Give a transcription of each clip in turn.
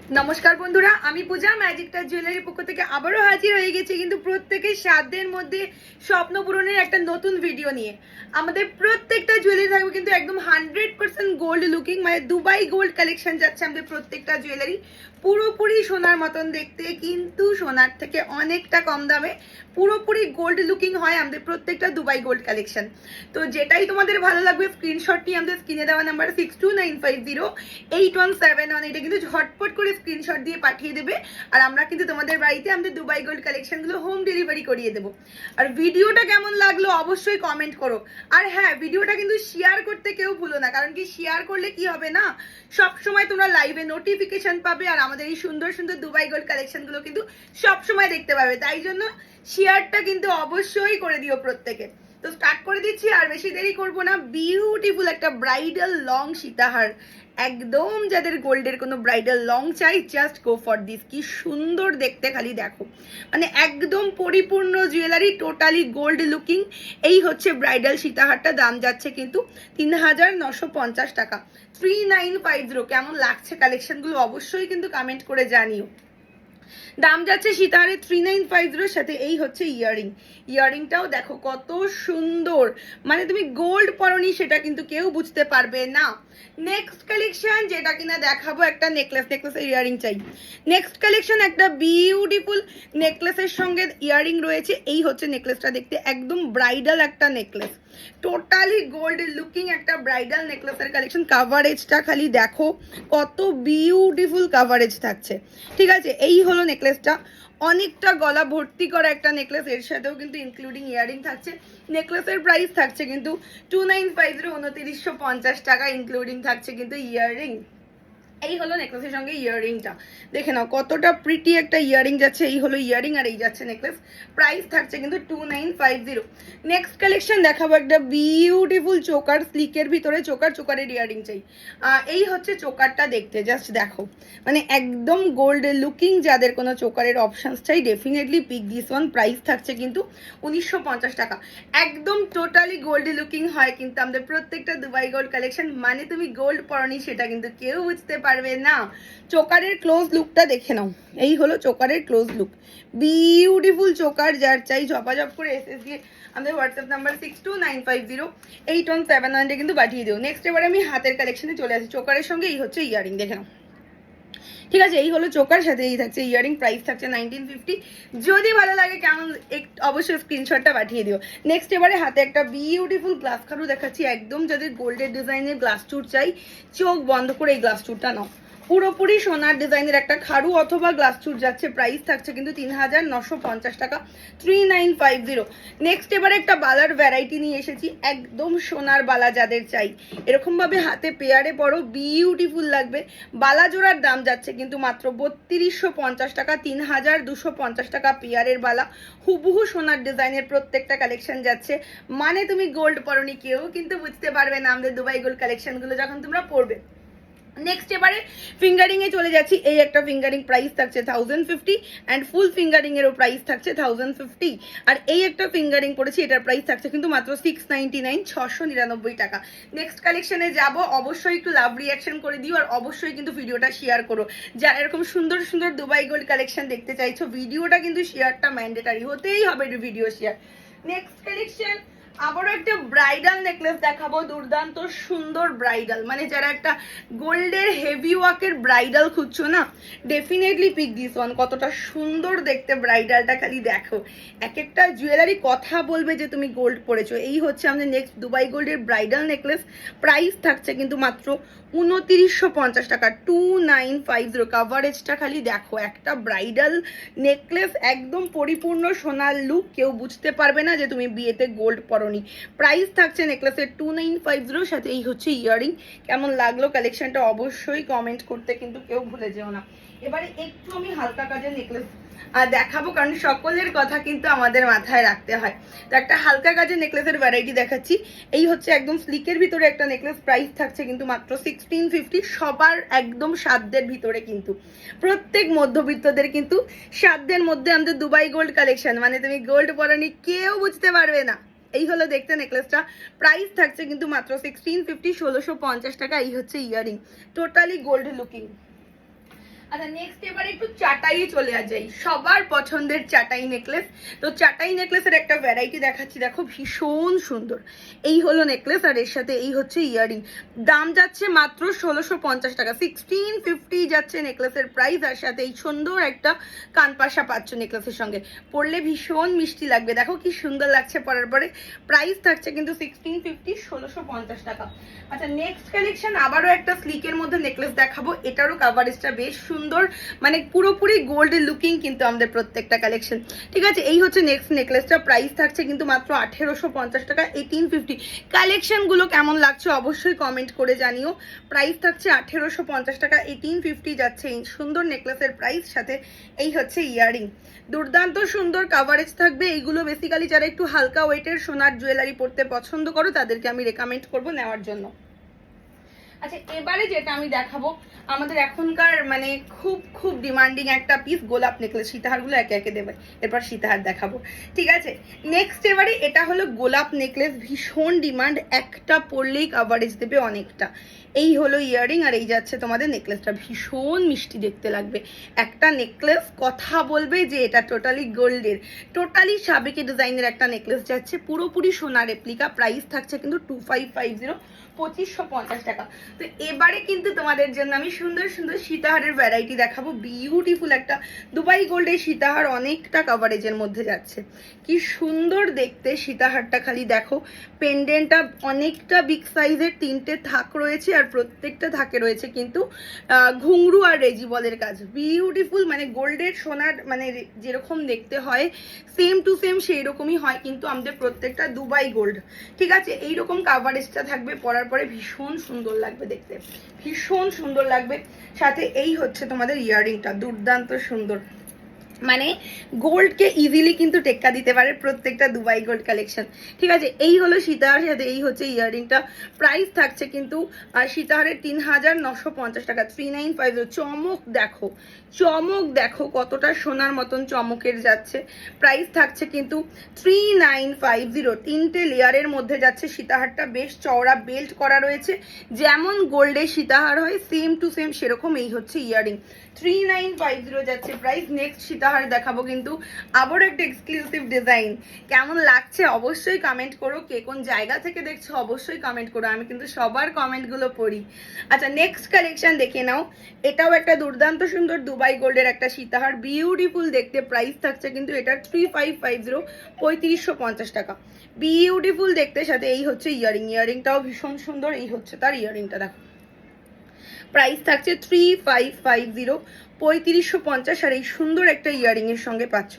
নমস্কার বন্ধুরা, আমি পূজা ম্যাজিকটা জুয়েলারির পক্ষ থেকে আবারও হাজির হয়ে গেছি কিন্তু প্রত্যেকের সাধ্যের মধ্যে স্বপ্ন পূরণের একটা নতুন ভিডিও নিয়ে। আমাদের প্রত্যেকটা জুয়েলারি থাকবে কিন্তু একদম 100% গোল্ড লুকিং, মানে দুবাই গোল্ড কালেকশন যাচ্ছে আমাদের প্রত্যেকটা জুয়েলারি। পুরোপুরি সোনার মতন দেখতে কিন্তু সোনার থেকে অনেকটা কম দামে পুরোপুরি গোল্ড লুকিং হয় আমাদের প্রত্যেকটা দুবাই গোল্ড কালেকশন। তো যেটাই তোমাদের ভালো লাগবে স্ক্রিনশট নিয়ে আমাদের স্ক্রিনে দেওয়া নাম্বার 62950817 এটা কিন্তু ঝটপট করে স্ক্রিনশট দিয়ে পাঠিয়ে দেবে। আর আমরা কিন্তু তোমাদের বাড়িতে আমাদের দুবাই গোল্ড কালেকশনগুলো হোম ডেলিভারি করিয়ে দেবো। আর ভিডিওটা কেমন লাগলো অবশ্যই কমেন্ট করো। আর হ্যাঁ, ভিডিওটা কিন্তু শেয়ার করতে কেউ ভুলো না, কারণ কি শেয়ার করলে কি হবে না, সব সময় তোমরা লাইভে নোটিফিকেশন পাবে আর আমাদের এই সুন্দর সুন্দর দুবাই গোল্ড কালেকশনগুলো কিন্তু সব সময় দেখতে পাবে। তাই জন্য শেয়ারটা কিন্তু অবশ্যই করে দিও প্রত্যেকে। তো স্টার্ট করে দিচ্ছি, আর বেশি দেরি করবো না। বিউটিফুল একটা ব্রাইডাল লং সীতাহার, একদম যাদের গোল্ডের কোনো ব্রাইডাল লং চাই জাস্ট গো ফর দিস। কি সুন্দর দেখতে, খালি দেখো, মানে একদম পরিপূর্ণ জুয়েলারি, টোটালি গোল্ড লুকিং। এই হচ্ছে ব্রাইডাল সীতাহারটা, দাম যাচ্ছে কিন্তু 3950 টাকা, 3950। কেমন লাগছে কালেকশনগুলো অবশ্যই কিন্তু কমেন্ট করে জানিও। দাম যাচ্ছে সীতাহারের 3950 সাথে এই হচ্ছে ইয়ারিংটাও দেখো কত সুন্দর, মানে তুমি গোল্ড পরনি সেটা কিন্তু কেউ বুঝতে পারবে না। নেক্সট কালেকশন যেটা কিনা দেখাবো, একটা নেকলেসের ইয়ারিং চাই। নেক্সট কালেকশন একটা বিউটিফুল নেকলেসের সঙ্গে ইয়ারিং রয়েছে। এই হচ্ছে নেকলেসটা, দেখতে একদম ব্রাইডাল একটা নেকলেস, টোটালি গোল্ড লুকিং একটা ব্রাইডাল নেকলেসের কালেকশন। কাভারেজটা খালি দেখো কত বিউটিফুল কাভারেজ থাকছে। ঠিক আছে, এই হলো নেকলেসটা, অনেকটা গলা ভর্তি করা একটা নেকলেস, এর সাথেও কিন্তু ইনক্লুডিং ইয়ারিং থাকছে। নেকলেসের প্রাইস থাকছে কিন্তু 2950, 2950 টাকা, ইনক্লুডিং থাকছে কিন্তু ইয়ারিং। এই হলো নেকলেসের সঙ্গে ইয়ারিংটা, দেখে নাও কতটা প্রিটি একটা ইয়ারিং যাচ্ছে। এই হলো ইয়ারিং আর এই যাচ্ছে নেকলেস, প্রাইস থাকছে কিন্তু 2950। নেক্সট কালেকশন দেখাবো একটা বিউটিফুল চোকার, স্লিকের ভিতরে চোকারের ইয়ারিং চাই। এই হচ্ছে চোকারটা, দেখতে জাস্ট দেখো, মানে একদম গোল্ড লুকিং। যাদের কোনো চোকারের অপশনস চাই definitely pick this one. Price থাকছে কিন্তু 1950 টাকা, একদম টোটালি গোল্ড লুকিং হয় কিন্তু আমাদের প্রত্যেকটা দুবাই গোল্ড কালেকশন। মানে তুমি গোল্ড পরনি সেটা কিন্তু কেউ বুঝতে পারবে না। চোকারের ক্লোজ লুকটা দেখে নাও, এই হলো চোকারের ক্লোজ লুক, বিউটিফুল চোকার। যার চাই ঝপাঝপ করে এসএস দিয়ে আমাদের হোয়াটসঅ্যাপ নাম্বার 62950817 কিন্তু পাঠিয়ে দিও। নেক্সট এবারে আমি হাতের কালেকশনে চলে আসি। চোকারের সঙ্গে এই হচ্ছে ইয়ারিং, দেখে নাও। ঠিক আছে, এই হলো চোকার, সাথে এই থাকছে ইয়ারিং, প্রাইস থাকছে 1950। যদি ভালো লাগে কেমন অবশ্যই স্ক্রিনশটটা পাঠিয়ে দিও। নেক্সট এবারে হাতে একটা বিউটিফুল গ্লাস খারু দেখাচ্ছি, একদম যাদের গোল্ডের ডিজাইনের গ্লাস চুর চাই চোখ বন্ধ করে এই গ্লাস চুরটা নাও। পুরোপুরি সোনার ডিজাইনের একটা খারু অথবা গ্লাস চুর যাচ্ছে, প্রাইস থাকছে কিন্তু 3950 টাকা, 3950। নেক্সট এবারে একটা বালার ভ্যারাইটি নিয়ে এসেছি, একদম সোনার বালা যাদের চাই এরকম ভাবে হাতে পেয়ারে পরো বিউটিফুল লাগবে। বালা জোড়ার দাম যাচ্ছে কিন্তু মাত্র 3250 টাকা, 3250 টাকা পেয়ারের বালা। হুবহু সোনার ডিজাইনের প্রত্যেকটা কালেকশন যাচ্ছে, মানে তুমি গোল্ড পরনি কেউ কিন্তু বুঝতে পারবে না আমাদের দুবাই গোল্ড কালেকশনগুলো যখন তোমরা পরবে। নেক্সট এবারে ফিঙ্গারিং এ চলে যাচ্ছি। এই একটা ফিঙ্গারিং, প্রাইস থাকছে 1050 অ্যান্ড ফুল ফিঙ্গারিং এরও প্রাইস থাকছে 1050। আর এই একটা ফিঙ্গারিং পড়েছি, এটার প্রাইস থাকছে কিন্তু মাত্র 699, 699 টাকা। নেক্সট কালেকশনে যাব, অবশ্যই একটু লাভ রিয়াকশন করে দিও আর অবশ্যই কিন্তু ভিডিওটা শেয়ার করো। যারা এরকম সুন্দর সুন্দর দুবাই গোল্ড কালেকশন দেখতে চাইছো ভিডিওটা কিন্তু শেয়ারটা ম্যান্ডেটারি, হতেই হবে ভিডিও শেয়ার। নেক্সট কালেকশন আবারও একটা ব্রাইডাল নেকলেস দেখাবো, দুর্দান্ত সুন্দর ব্রাইডাল, মানে যারা একটা গোল্ডের হেভি ওয়ার্কের ব্রাইডাল খুঁজছো না ডেফিনেটলি পিক দিস ওয়ান। কতটা সুন্দর দেখতে ব্রাইডালটা, খালি দেখো, এক একটা জুয়েলারি কথা বলবে যে তুমি গোল্ড পরেছো। এই হচ্ছে আমাদের নেক্সট দুবাই গোল্ডের ব্রাইডাল নেকলেস, প্রাইস থাকছে কিন্তু মাত্র 2950 টাকা, 2950। কাভারেজটা খালি দেখো, একটা ব্রাইডাল নেকলেস একদম পরিপূর্ণ সোনার লুক, কেউ বুঝতে পারবে না যে তুমি বিয়েতে গোল্ড পরনি। প্রাইস থাকছে নেকলেসের 2950, সাথে এই হচ্ছে ইয়ারিং। কেমন লাগলো কালেকশনটা অবশ্যই কমেন্ট করতে কিন্তু কেউ ভুলে যেও না। এবারে একটু আমি হালকা কাজের নেকলেস দেখাবো, কারণ সকলের কথা কিন্তু আমাদের মাথায় রাখতে হয়। তো একটা হালকা কাজের নেকলেসের ভ্যারাইটি দেখাচ্ছি। এই হচ্ছে একদম স্লিকের ভিতরে একটা নেকলেস, প্রাইস থাকছে কিন্তু মাত্র 1650। সবার একদম সাধ্যের ভিতরে কিন্তু, প্রত্যেক মধ্যবিত্তদের কিন্তু সাধ্যের মধ্যে আমাদের দুবাই গোল্ড কালেকশন, মানে তুমি গোল্ড পরনি কেউ বুঝতে পারবে না। এই হলো দেখতে নেকলেসটা, প্রাইস থাকছে কিন্তু মাত্র 1650, 1650 টাকা। এই হচ্ছে ইয়ারিং, টোটালি গোল্ড লুকিং। আচ্ছা নেক্সট এবার একটু চাটাই চলে যাই, সবার পছন্দের চাটাই নেকলেস। তো চাটাই নেকলেসের একটা ভ্যারাইটি দেখাচ্ছি, দেখো ভীষণ সুন্দর। এই হলো নেকলেস আর এর সাথে এই হচ্ছে ইয়ারিং। দাম যাচ্ছে মাত্র 1650 টাকা, 1650 যাচ্ছে নেকলেসের প্রাইস। আর সাথে এই সুন্দর একটা কানপাশা পাচ্ছ নেকলেসের সঙ্গে, পরলে ভীষণ মিষ্টি লাগবে। দেখো কি সুন্দর লাগছে পরার পরে। প্রাইস থাকছে কিন্তু 1650, 1650 টাকা। আচ্ছা নেক্সট কালেকশন আবারও একটা স্লিকের মধ্যে নেকলেস দেখাবো, এটারও কাভারেজটা বেশ সুন্দর, মানে পুরোপুরি গোল্ড লুকিং কিন্তু আমাদের প্রত্যেকটা কালেকশন। ঠিক আছে, এই হচ্ছে নেক্সট নেকলেসটা, প্রাইস থাকছে কিন্তু মাত্র 1850 টাকা, 1850। কালেকশনগুলো কেমন লাগছে অবশ্যই কমেন্ট করে জানিও। প্রাইস থাকছে 1850 টাকা, 1850 যাচ্ছে এই সুন্দর নেকলেসের প্রাইস। সাথে এই হচ্ছে ইয়ারিং, দুর্দান্ত সুন্দর কাভারেজ থাকবে। এইগুলো বেসিক্যালি যারা একটু হালকা ওয়েটের সোনার জুয়েলারি পরতে পছন্দ করো তাদেরকে আমি রেকমেন্ড করবো নেওয়ার জন্য। আচ্ছা এবারে যেটা আমি দেখাবো আমাদের এখনকার মানে খুব খুব ডিমান্ডিং একটা পিস, গোলাপ নেকলেস। সীতাহারগুলো একে একে দেবে, এরপর সীতাহার দেখাবো। ঠিক আছে, নেক্সট এবারে এটা হলো গোলাপ নেকলেস, ভীষণ ডিমান্ড, একটা পরলেই কাভারেজ দেবে অনেকটা। এই হলো ইয়ারিং আর এই যাচ্ছে তোমাদের নেকলেসটা, ভীষণ মিষ্টি দেখতে লাগবে একটা নেকলেস, কথা বলবে যে এটা টোটালি গোল্ডের, টোটালি সাবেকি ডিজাইনের একটা নেকলেস যাচ্ছে, পুরোপুরি সোনা রেপ্লিকা। প্রাইস থাকছে কিন্তু 2550, 2550 টাকা। তো এবারে কিন্তু তোমাদের জন্য আমি সুন্দর সুন্দর সীতাহারের ভ্যারাইটি দেখাবো, বিউটিফুল একটা দুবাই গোল্ডের সীতাহার, অনেকটা কাভারেজের মধ্যে যাচ্ছে। কি সুন্দর দেখতে সীতাহারটা, খালি দেখো পেন্ডেন্টটা অনেকটা বিগ সাইজের, 3টে থাক রয়েছে আর প্রত্যেকটা থাকে রয়েছে কিন্তু ঘুংরু আর রেজিবলের কাজ, বিউটিফুল। মানে গোল্ডের সোনার মানে যেরকম দেখতে হয় সেম টু সেম সেই রকমই হয়, কিন্তু আমাদের প্রত্যেকটা দুবাই গোল্ড। ঠিক আছে, এইরকম কাভারেজটা থাকবে, পরার পরে ভীষণ সুন্দর লাগবে দেখতে, ভীষণ সুন্দর লাগবে। সাথে এই হচ্ছে তোমাদের ইয়ারিংটা, দুর্দান্ত সুন্দর, মানে গোল্ডকে ইজিলি কিন্তু টেক্কা দিতে পারে প্রত্যেকটা দুবাই গোল্ড কালেকশন। ঠিক আছে, এই হলো সীতাহার, সাথে এই হচ্ছে ইয়ারিংটা। প্রাইস থাকছে কিন্তু সীতাহারের 3950 টাকা, 3950। চমক দেখো, চমক দেখো কতটা সোনার মতন চমকের যাচ্ছে। প্রাইস থাকছে কিন্তু 3950, 3টে লেয়ারের মধ্যে যাচ্ছে। সীতাহারটা বেশ চওড়া বেল্ট করা রয়েছে, যেমন গোল্ডের সীতাহার হয় সেম টু সেম সেরকম। এই হচ্ছে ইয়ারিং, 3950 যাচ্ছে প্রাইস। নেক্সট সীতাহার দেখাবো কিন্তু আবার একটা এক্সক্লুসিভ ডিজাইন, কেমন লাগছে অবশ্যই কমেন্ট করো, কে কোন জায়গা থেকে দেখছো অবশ্যই কমেন্ট করো, আমি কিন্তু সবার কমেন্টগুলো পড়ি। আচ্ছা নেক্সট কালেকশন দেখে নাও, এটাও একটা দুর্দান্ত সুন্দর দুবাই গোল্ডের একটা সীতাহার, বিউটিফুল দেখতে। প্রাইস থাকছে কিন্তু এটা 3550, 3550 টাকা, বিউটিফুল দেখতে। সাথে এই হচ্ছে ইয়ারিং, ইয়ারিংটাও ভীষণ সুন্দর। এই হচ্ছে তার ইয়ারিংটা, দেখো প্রাইস থাকছে 3550, 3550। আর এই সুন্দর একটা ইয়ারিং এর সঙ্গে পাচ্ছ,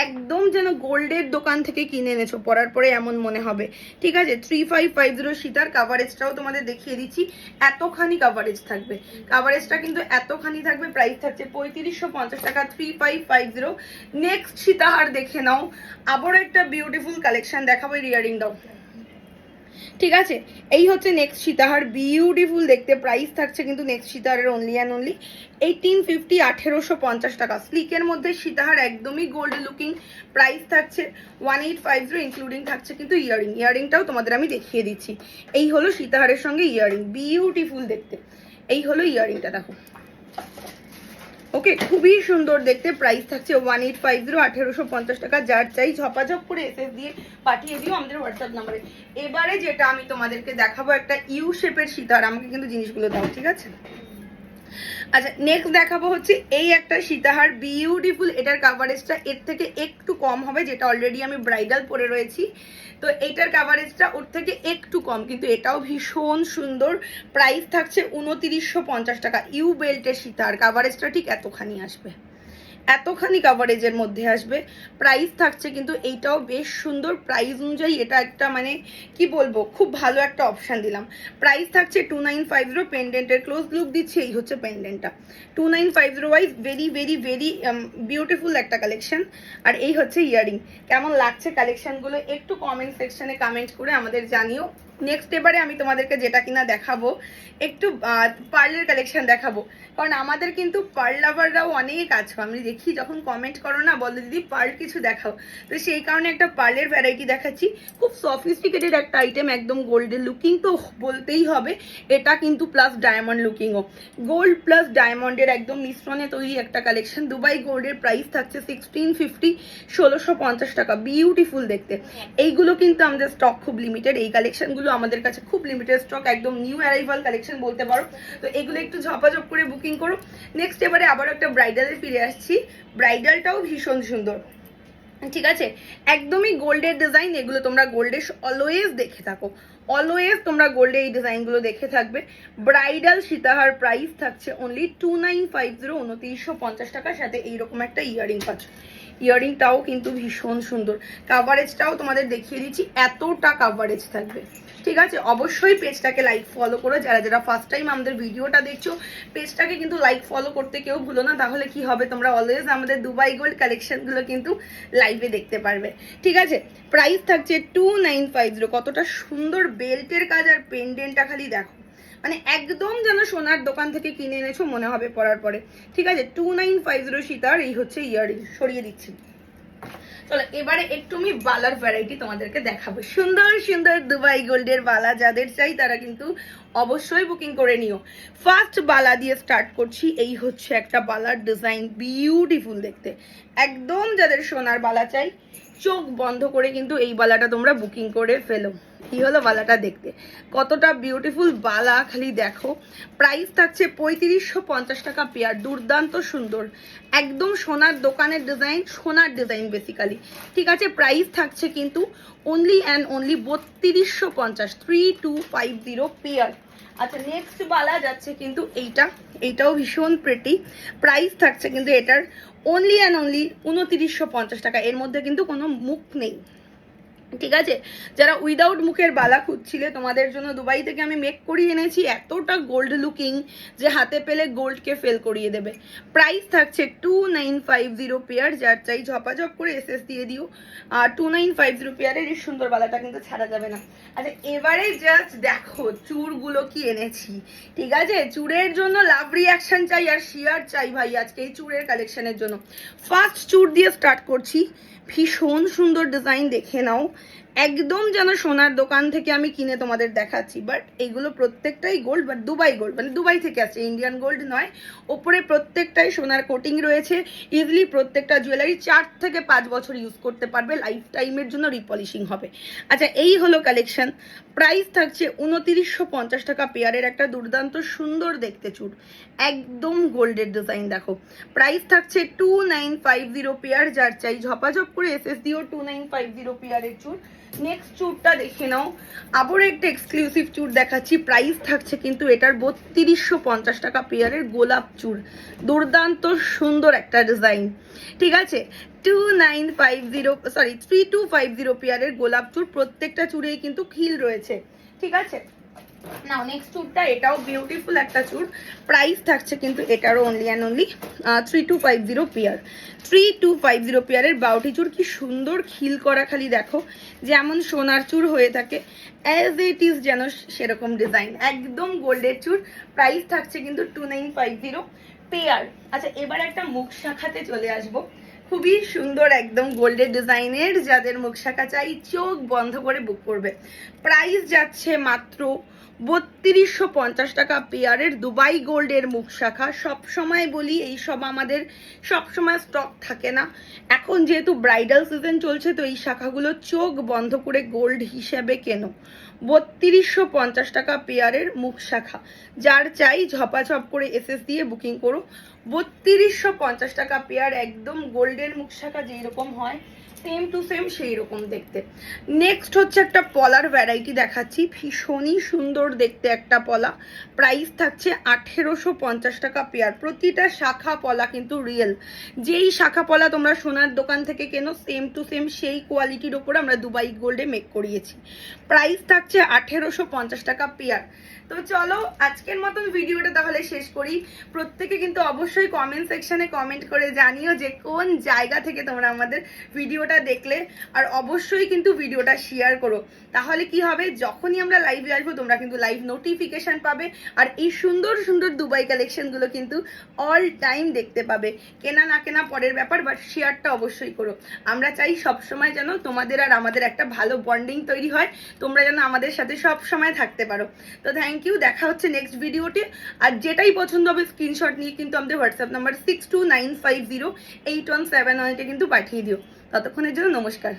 একদম যেন গোল্ডের দোকান থেকে কিনে এনেছো, পরার পরে এমন মনে হবে। ঠিক আছে, 3550 সীতার। কাভারেজটাও তোমাদের দেখিয়ে দিচ্ছি, এতখানি কাভারেজ থাকবে, কাভারেজটা কিন্তু এতখানি থাকবে। প্রাইস থাকছে 3550 টাকা, 3550। নেক্সট সীতাহার দেখে নাও, আবার একটা বিউটিফুল কালেকশন দেখাবো। ইয়ারিং দাও। ঠিক আছে, এই হচ্ছে নেক্সট সীতাহার, বিউটিফুল দেখতে। প্রাইস থাকছে কিন্তু নেক্সট সীতাহারের অনলি অ্যান্ড অনলি 1850, 1850 টাকা। স্লিকের মধ্যে সীতাহার, একদমই গোল্ড লুকিং। প্রাইস থাকছে 1850, ইনক্লুডিং থাকছে কিন্তু ইয়ারিং, ইয়ারিংটাও তোমাদের আমি দেখিয়ে দিচ্ছি। এই হলো সীতাহারের সঙ্গে ইয়ারিং, বিউটিফুল দেখতে। এই হলো ইয়ারিংটা, দেখো ওকে, খুবই সুন্দর দেখতে। প্রাইস থাকছে 1850, 1850 টাকা। যার চাই ঝপাঝপ করে এসএস দিয়ে পাঠিয়ে দিও আমাদের হোয়াটসঅ্যাপ নাম্বারে। এবারে যেটা আমি তোমাদেরকে দেখাবো একটা ইউ শেপের সীতাহার, আমাকে কিন্তু জিনিসগুলো দাও, ঠিক আছে। আচ্ছা নেক্সট দেখাবো হচ্ছে এই একটা সীতাহার, বিউটিফুল। এটার কাভারেজটা এর থেকে একটু কম হবে, যেটা অলরেডি আমি ব্রাইডাল পরে রয়েছি, তো এইটার কাভারেজটা ওর থেকে একটু কম, কিন্তু এটাও ভীষণ সুন্দর। প্রাইস থাকছে 2950 টাকা। ইউ বেল্টের সীতাহার, কাভারেজটা ঠিক এতখানি আসবে, এতখানি কাভারেজের মধ্যে আসবে। প্রাইস থাকছে কিন্তু এইটাও বেশ সুন্দর, প্রাইস অনুযায়ী এটা একটা মানে কি বলবো, খুব ভালো একটা অপশান দিলাম। প্রাইস থাকছে 2950। পেন্ডেন্টের ক্লোজ লুক দিচ্ছে, এই হচ্ছে পেন্ডেন্টটা, 2950 wise very very very beautiful একটা কালেকশন। আর এই হচ্ছে ইয়ারিং। কেমন লাগছে কালেকশনগুলো একটু কমেন্ট সেকশনে কমেন্ট করে আমাদের জানিও। নেক্সট এবারে আমি তোমাদেরকে যেটা কিনা দেখাবো, একটু পার্লের কালেকশন দেখাবো, কারণ আমাদের কিন্তু পার্ল লাভাররাও অনেক আছে। আমি দেখি যখন কমেন্ট করো না, বলো দিদি পার্ল কিছু দেখাও, তো সেই কারণে একটা পার্লের ভ্যারাইটি দেখাচ্ছি। খুব সফিস্টিকেটেড একটা আইটেম, একদম গোল্ডের লুকিং তো বলতেই হবে, এটা কিন্তু প্লাস ডায়মন্ড লুকিংও, গোল্ড প্লাস ডায়মন্ডের একদম মিশ্রণে তৈরি একটা কালেকশন। দুবাই গোল্ডের প্রাইস থাকছে 1650, 1650 টাকা। বিউটিফুল দেখতে। এইগুলো কিন্তু আমাদের স্টক খুব লিমিটেড, এই কালেকশনগুলো আমাদের কাছে খুব লিমিটেড স্টক, একদম নিউ অ্যারাইভাল কালেকশন বলতে পারো। তো এগুলো একটু ঝপাঝপ করে বুকিং করো। নেক্সট এবারে আবার একটা ব্রাইডালে ফিরে আসছি, ব্রাইডালটাও ভীষণ সুন্দর, ঠিক আছে, একদমই গোল্ডের ডিজাইন। এগুলো তোমরা গোল্ডে অলওয়েজ দেখে থাকো, অলওয়েজ তোমরা গোল্ডে এই ডিজাইনগুলো দেখে থাকবে। ব্রাইডাল সীতাহার প্রাইস থাকছে অনলি 2950, 2950 টাকার সাথে এইরকম একটা ইয়ারিং পাচ্ছ। ইয়ারিংটাও কিন্তু ভীষণ সুন্দর, কাভারেজটাও তোমাদের দেখিয়ে দিচ্ছি, এতটা কাভারেজ থাকবে, ঠিক আছে। অবশ্যই পেজটাকে লাইক ফলো করো, যারা যারা ফার্স্ট টাইম আমাদের ভিডিওটা দেখছো পেজটাকে কিন্তু লাইক ফলো করতে কেউ ভুলো না, তাহলে কি হবে, তোমরা অলওয়েজ আমাদের দুবাই গোল্ড কালেকশনগুলো কিন্তু লাইভে দেখতে পারবে, ঠিক আছে। প্রাইস থাকছে 2950। কতটা সুন্দর বেল্টের কাজ আর পেন্ডেন্টটা খালি দেখো, মানে একদম যেন সোনার দোকান থেকে কিনে এনেছো মনে হবে পরার পরে, ঠিক আছে। 2950 সীতার এই হচ্ছে ইয়ারিং, সরিয়ে দিচ্ছি। চলো এবারে একটু আমি বালার ভ্যারাইটি তোমাদেরকে দেখাবো, সুন্দর সুন্দর দুবাই গোল্ডের বালা যাদের চাই তারা কিন্তু অবশ্যই বুকিং করে নিও। ফার্স্ট বালা দিয়ে স্টার্ট করছি, এই হচ্ছে একটা বালার ডিজাইন, বিউটিফুল দেখতে, একদম যাদের সোনার বালা চাই চোখ বন্ধ করে কিন্তু এই বালাটা তোমরা বুকিং করে ফেলো। কি হলো বালাটা দেখতে, কতটা বিউটিফুল বালা খালি দেখো। প্রাইস থাকছে 3550 টাকা পেয়ার, দুর্দান্ত সুন্দর, একদম সোনার দোকানের ডিজাইন, সোনার ডিজাইন বেসিক্যালি, ঠিক আছে। প্রাইস থাকছে কিন্তু অনলি অ্যান্ড অনলি 3250, 3250 পেয়ার। আচ্ছা নেক্সট বালা যাচ্ছে কিন্তু এইটাও ভীষণ প্রেটি, প্রাইস থাকছে কিন্তু এটার অনলি অ্যান্ড অনলি 2950 টাকা। এর মধ্যে কিন্তু কোনো মুখ নেই, ঠিক আছে। যারা উইদাউট মুখের বালা খুঁজছিলে তোমাদের জন্য দুবাই থেকে আমি মেক করিয়ে এনেছি, এতটা গোল্ড লুকিং যে হাতে পেলে গোল্ডকে ফেল করিয়ে দেবে। প্রাইস থাকছে 2950 পেয়ার, যার চাই ঝপাঝপ করে এসএস দিয়ে দিও। আর 2950 পেয়ারের এই সুন্দর বালাটা কিন্তু ছাড়া যাবে না। আচ্ছা এবারে জাস্ট দেখো চুড়গুলো কি এনেছি, ঠিক আছে। চুড়ের জন্য লাভ রিয়াকশন চাই আর শেয়ার চাই ভাই আজকে এই চুড়ের কালেকশনের জন্য। ফার্স্ট চুড় দিয়ে স্টার্ট করছি, ভীষণ সুন্দর ডিজাইন দেখে নাও, একদম যেন সোনার দোকান থেকে আমি কিনে তোমাদের দেখাচ্ছি, বাট এইগুলো প্রত্যেকটাই গোল্ড, বাট দুবাই গোল্ড, মানে দুবাই থেকে আসছে, ইন্ডিয়ান গোল্ড নয়। ওপরে প্রত্যেকটাই সোনার কোটিং রয়েছে, ইজিলি প্রত্যেকটা জুয়েলারি 4 থেকে 5 বছর ইউজ করতে পারবে, লাইফ টাইমের জন্য রিপলিশিং হবে। আচ্ছা এই হলো কালেকশন। প্রাইস থাকছে 2950 টাকা পেয়ারের, একটা দুর্দান্ত সুন্দর দেখতে চুড়, একদম গোল্ডের ডিজাইন দেখো। প্রাইস থাকছে 2950 পেয়ার, যার চাই ঝপাঝপ করে এসএস দিও। 2950 পেয়ারের চুড়। নেক্সট চুড়টা দেখে নাও, আবার একটা এক্সক্লুসিভ চুড় দেখাচ্ছি, প্রাইস থাকছে কিন্তু এটার 3250 টাকা পেয়ারের, গোলাপ চুড়, দুর্দান্ত সুন্দর একটা ডিজাইন, ঠিক আছে। 3250 পেয়ারের গোলাপ চুড়, প্রত্যেকটা চুড়েই কিন্তু খিল রয়েছে, ঠিক আছে। নাও নেক্সট চুড়টা, এটাও বিউটিফুল একটা চুড়, প্রাইস থাকছে কিন্তু এটারও অনলি অ্যান্ড অনলি 3250 পেয়ার। 3250 পেয়ারের বাউটি চুড়, কি সুন্দর খিল করা খালি দেখো, যেমন সোনার চুড় হয়ে থাকে অ্যাজ ইট ইজ যেন সেরকম ডিজাইন, একদম গোল্ডের চুড়। প্রাইস থাকছে কিন্তু 2950 পেয়ার। আচ্ছা এবার একটা মুখ শাখাতে চলে আসবো, খুবই সুন্দর একদম গোল্ডের ডিজাইনের, যাদের মুখ শাখা চাই চোখ বন্ধ করে বুক করবে। প্রাইস যাচ্ছে মাত্র 3250 টাকা পেয়ারের, দুবাই গোল্ডের মুখ শাখা। সব সময় বলি এই সব আমাদের সব সময় স্টক থাকে না, এখন যেহেতু ব্রাইডাল সিজন চলছে তো এই শাখাগুলো চোখ বন্ধ করে গোল্ড হিসেবে কেন। 3250 টাকা পেয়ারের মুখ শাখা, যার চাই ঝপাঝপ করে এসএস দিয়ে বুকিং করো। 3250 টাকা পেয়ার, একদম গোল্ডের মুখ শাখা যেই রকম হয় সেম টু সেম সেই রকম দেখতে। নেক্সট হচ্ছে একটা পলার ভ্যারাইটি দেখাচ্ছি, ভীষণই সুন্দর দেখতে একটা পলা, প্রাইস থাকছে 1850 টাকা পেয়ার। প্রতিটা শাখা পলা কিন্তু রিয়েল, যেই শাখা পলা তোমরা সোনার দোকান থেকে কেনো সেম টু সেম সেই কোয়ালিটির ওপর আমরা দুবাই গোল্ডে মেক করিয়েছি। প্রাইস থাকছে 1850 টাকা পেয়ার। তো চলো আজকের মতন ভিডিওটা তাহলে শেষ করি। প্রত্যেকে কিন্তু অবশ্যই কমেন্ট সেকশনে কমেন্ট করে জানিও যে কোন জায়গা থেকে তোমরা আমাদের ভিডিওটা ভিডিওটা দেখলে আর অবশ্যই কিন্তু ভিডিওটা শেয়ার করো, তাহলে কি হবে যখনই আমরা লাইভে আসবো তোমরা কিন্তু লাইভ নোটিফিকেশন পাবে আর এই সুন্দর সুন্দর দুবাই কালেকশনগুলো কিন্তু অল টাইম দেখতে পাবে। কেনা না কেনা পরের ব্যাপার, বাট শেয়ারটা অবশ্যই করো। আমরা চাই সবসময় যেন তোমাদের আর আমাদের একটা ভালো বন্ডিং তৈরি হয়, তোমরা যেন আমাদের সাথে সব সময় থাকতে পারো। তো থ্যাংক ইউ, দেখা হচ্ছে নেক্সট ভিডিওতে। আর যেটাই পছন্দ হবে স্ক্রিনশট নিয়ে কিন্তু আমাদের হোয়াটসঅ্যাপ নাম্বার 6295081718 কিন্তু পাঠিয়ে দিও। ততক্ষণের জন্য নমস্কার।